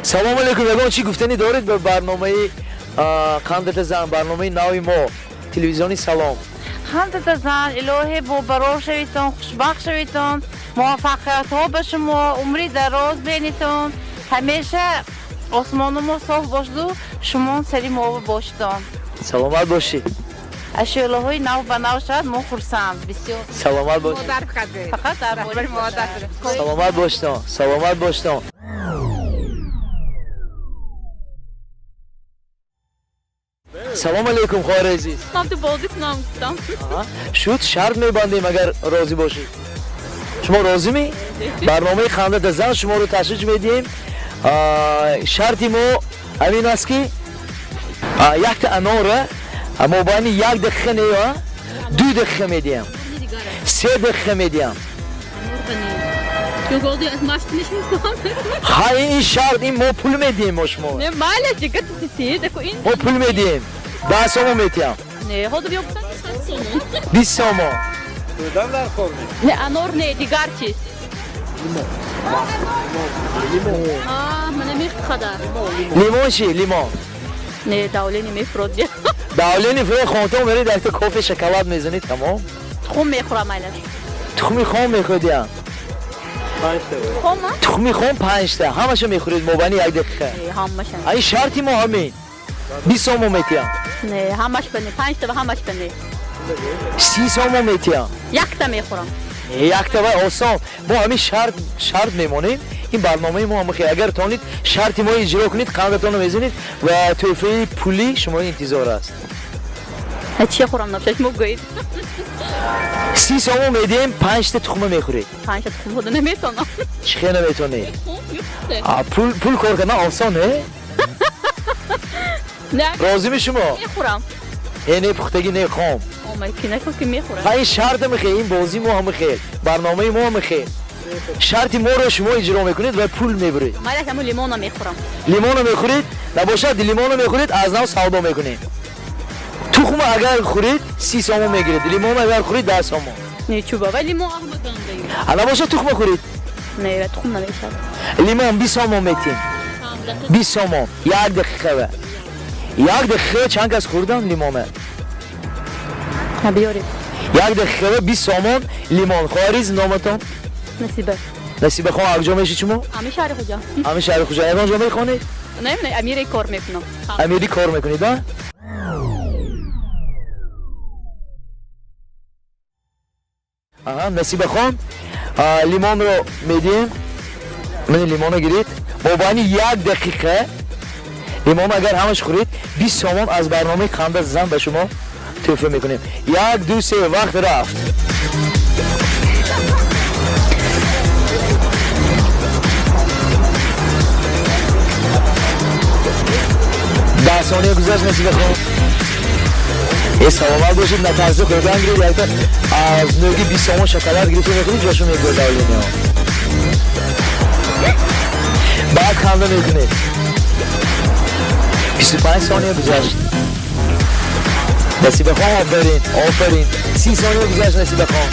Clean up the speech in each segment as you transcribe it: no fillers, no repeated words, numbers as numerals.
سلام علیکم. یگان چی گفتنی دارید به برنامه خندت زن، برنامه نوی ما تلویزیونی سلام؟ خندت زن الهی برو شویتون، خوشبخت شویتون، موفقیت ها به شما، عمری دراز بینیتون، همیشه آسمان ما صاف باشد و شما سری ما باشدون. سلامت باشید. اشیاء الهی نو به نو شد ما خرسند بسیار. سلامت باشید. فقط در باره مادر. سلامت باشتون. سلامت باشتون. سلام علیکم خواهر عزیز. من تو بازی کنم گفتم. شد شرط میبندیم اگر راضی باشید. شما راضی می؟ برنامه خندت زن شما رو تشریح میدیم. شرطی ما همین است که یک تا اناره اما باید یک دقیقه نه 2 دقیقه میدیم 3 دقیقه میدیم. های این شرط این ما پول میدیم ما شما. نه ماله چیکار چیزی دکو این. ما پول میدیم 10 سوم میدیم. نه خود بیام 20 سوم. Buradan ver korni. نه انار نه دیگر چیز. من نمیخوادم. لیمون چی؟ لیمون. نه داولی نمیفروشی. داولی نمیفروشی خانتون میری در تو کافه شکلات میزنید تمام. تخم میخورم اینا. تخمی خام میخورید. خام؟ تخمی خام 5 تا همشو میخورید مبانی 1 دقیقه. همش. این شرطی ما همین 20 سوم میتیم. نه همش بنی 5 تا همش بنی. 30 سوم میتیم. 1 تا میخورم. 1 تا آسان ما همین شرط میمونیم. این برنامه ما هم خیلی اگر تونید شرط ما اجرا کنید قندتون رو میزنید و تحفه پولی شما انتظار است. چی خورم نباشید موگوید. 30 سوم میدیم 5 تا تخم میخورید. 5 تا تخم خود نمیتونم. چی نمیتونی؟ پول کار کردن آسانه؟ نه راضی می شما؟ میخورم. اینه پختگی نه خام. اومای پینه که میخورم. این شرط میخه این بازی ما هم خیر برنامه ما هم خیر شرط ما رو شما اجرا میکنید و پول میبرید. من همون لیمون میخورم. لیمون میخورید نباشد لیمون میخورید از نو سودا میکنید. تخم اگر خورید 30 سوم میگیرید لیمون اگر خورید 10 سوم. نه چوبا ولی لیمون احمد گنده. الا باشه تخم خورید. نه تخم نمیشه. لیمون 20 سوم میتین. 20 سوم 1 دقیقه. 1 دقیقه چند کس خوردن لیمون؟ بیارید. 1 دقیقه 20 سوم لیمون. خواریز نامتون؟ نصیبه خان کجا میشی شما؟ همین شهر کجا؟ همین شهر کجا؟ اونجا میخونید؟ نه امیری کار میکنم. امیری کار میکنید ها؟ نصیبه خان لیمون رو میدیم. من لیمون رو گیرید مبانی 1 دقیقه لیمون اگر همش خورید 20 سوم از برنامه خندت زن به شما تحفه میکنیم. 1 2 3 وقت رفت. ده ثانیه گذشت نصیبه خان. سلامت باشید نترسه خوردن گیرید از نوگی 20 سوم شکلات گرفته میکنید جاشون میگوید داولینی ها بعد خنده میکنید. 25 ثانیه گذشت نصیبه خان. آفرین 30 ثانیه گذشت نصیبه خان.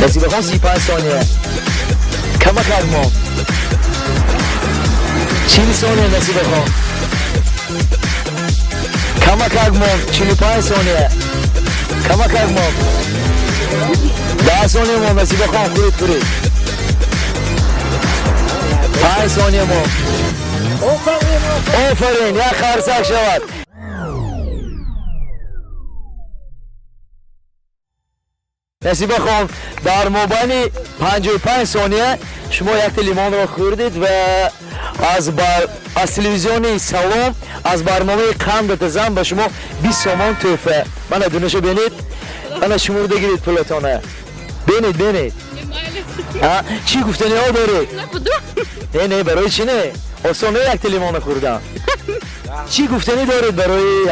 نصیبه خان 35 ثانیه کمک کرد 40 ثانیه نصیبه خان. کمک کرد 45 ثانیه کمک کرد 10 ثانیه نصیبه خان. خورید 5 ثانیه آفرین یک خرسک شود. نصیبه خان در مابین 55 ثانیه شما یک لیمون را خوردید و از تلویزیون سلام از برنامه خندت زن به شما 20 سوم تحفه. من دونشو بینید من شما رو بگیرید پولتانه بینید چی گفتنی ها دارید؟ نه برای چی نه؟ آسانه یک لیمون خوردم. چی گفتنی دارید برای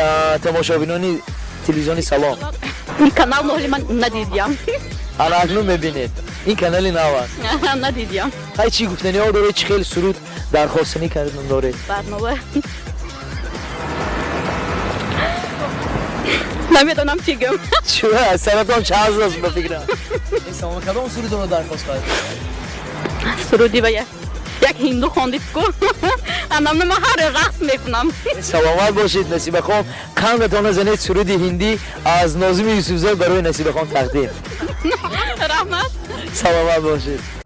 تماشابینان تلویزیون سلام؟ این کانال نولی من ندیدیم. الان اکنون میبینید این کانالی نو است. ندیدیم. های چی گفتنی ها دارید؟ چه خیلی سرود درخواستنی کردن دارید؟ برنامه نمیدونم چی گم. چرا؟ سرطان چه از راست بفکرم؟ این سلام کدام سرود رو درخواست کنید؟ سرودی و یک هندو خواندید کو اندام من هر رقص میکنم سلامت باشید. نصیب خان قندتان زنید سرود هندی از ناظم یوسفزاد برای نصیب خان تقدیم. رحمت سلامت باشید.